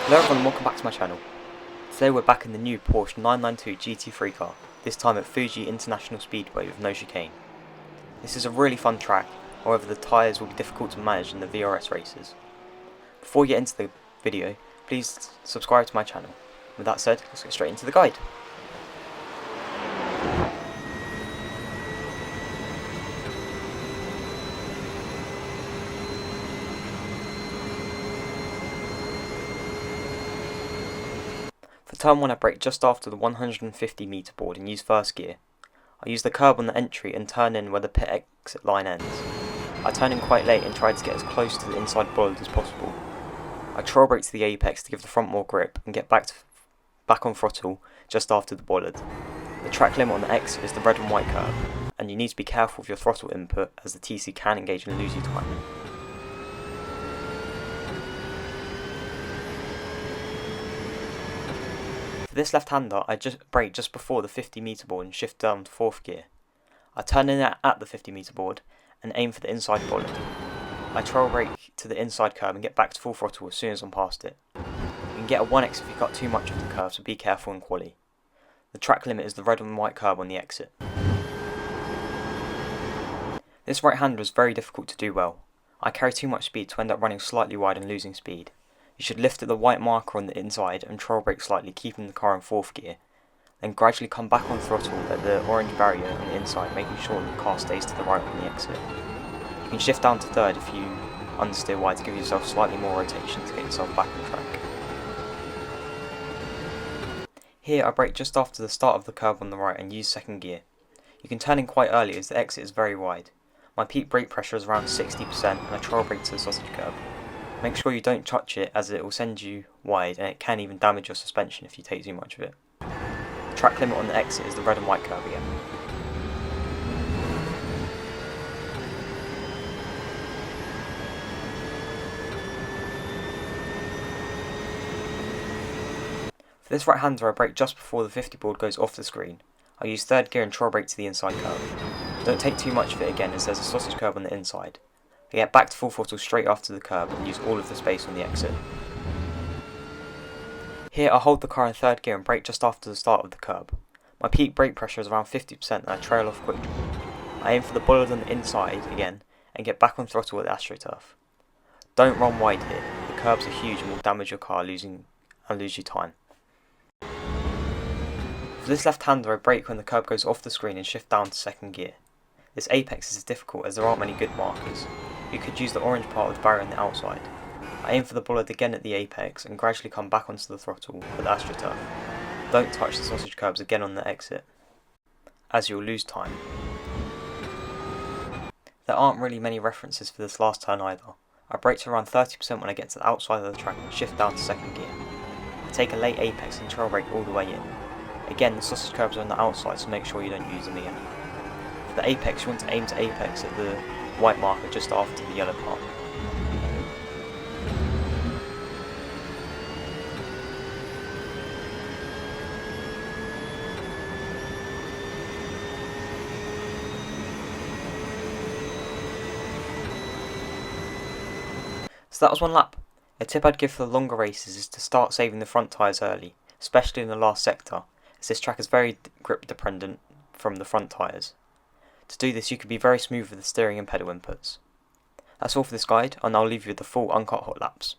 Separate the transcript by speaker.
Speaker 1: Hello everyone and welcome back to my channel. Today we're back in the new Porsche 992 GT3 car, this time at Fuji International Speedway with no chicane. This is a really fun track, however the tyres will be difficult to manage in the VRS races. Before we get into the video, please subscribe to my channel. With that said, let's get straight into the guide. For turn 1 I brake just after the 150 metre board and use first gear. I use the curb on the entry and turn in where the pit exit line ends. I turn in quite late and tried to get as close to the inside bollard as possible. I trail brake to the apex to give the front more grip and get back on throttle just after the bollard. The track limit on the exit is the red and white curve, and you need to be careful with your throttle input as the TC can engage and lose you time. For this left-hander, I brake just before the 50 metre board and shift down to 4th gear. I turn in at the 50 metre board and aim for the inside bollard. I trail brake to the inside curb and get back to full throttle as soon as I'm past it. You can get a 1x if you cut too much of the curve, so be careful in quali. The track limit is the red and white curb on the exit. This right-hander is very difficult to do well. I carry too much speed to end up running slightly wide and losing speed. You should lift at the white marker on the inside and trail brake slightly, keeping the car in 4th gear. Then gradually come back on throttle at the orange barrier on the inside, making sure that the car stays to the right on the exit. You can shift down to 3rd if you understeer wide to give yourself slightly more rotation to get yourself back on track. Here I brake just after the start of the curve on the right and use 2nd gear. You can turn in quite early as the exit is very wide. My peak brake pressure is around 60% and I trail brake to the sausage curb. Make sure you don't touch it as it will send you wide and it can even damage your suspension if you take too much of it. The track limit on the exit is the red and white curve again. For this right-hander I brake just before the 50 board goes off the screen. I use 3rd gear and trail brake to the inside curve. Don't take too much of it again as there's a sausage curb on the inside. I get back to full throttle straight after the curb and use all of the space on the exit. Here I hold the car in 3rd gear and brake just after the start of the curb. My peak brake pressure is around 50% and I trail off quickly. I aim for the bollard on the inside again and get back on throttle with the AstroTurf. Don't run wide here, the curbs are huge and will damage your car lose you time. For this left-hander I brake when the curb goes off the screen and shift down to 2nd gear. This apex is difficult as there aren't many good markers. You could use the orange part of the barrier on the outside. I aim for the bollard again at the apex and gradually come back onto the throttle with the AstroTurf. Don't touch the sausage curbs again on the exit, as you'll lose time. There aren't really many references for this last turn either. I brake to around 30% when I get to the outside of the track and shift down to 2nd gear. I take a late apex and trail brake all the way in. Again, the sausage curbs are on the outside, so make sure you don't use them again. For the apex, you want to aim to apex at the white marker just after the yellow part. So that was one lap. A tip I'd give for the longer races is to start saving the front tyres early, especially in the last sector, as this track is very grip dependent from the front tyres. To do this you can be very smooth with the steering and pedal inputs. That's all for this guide, and I'll leave you with the full uncut hot laps.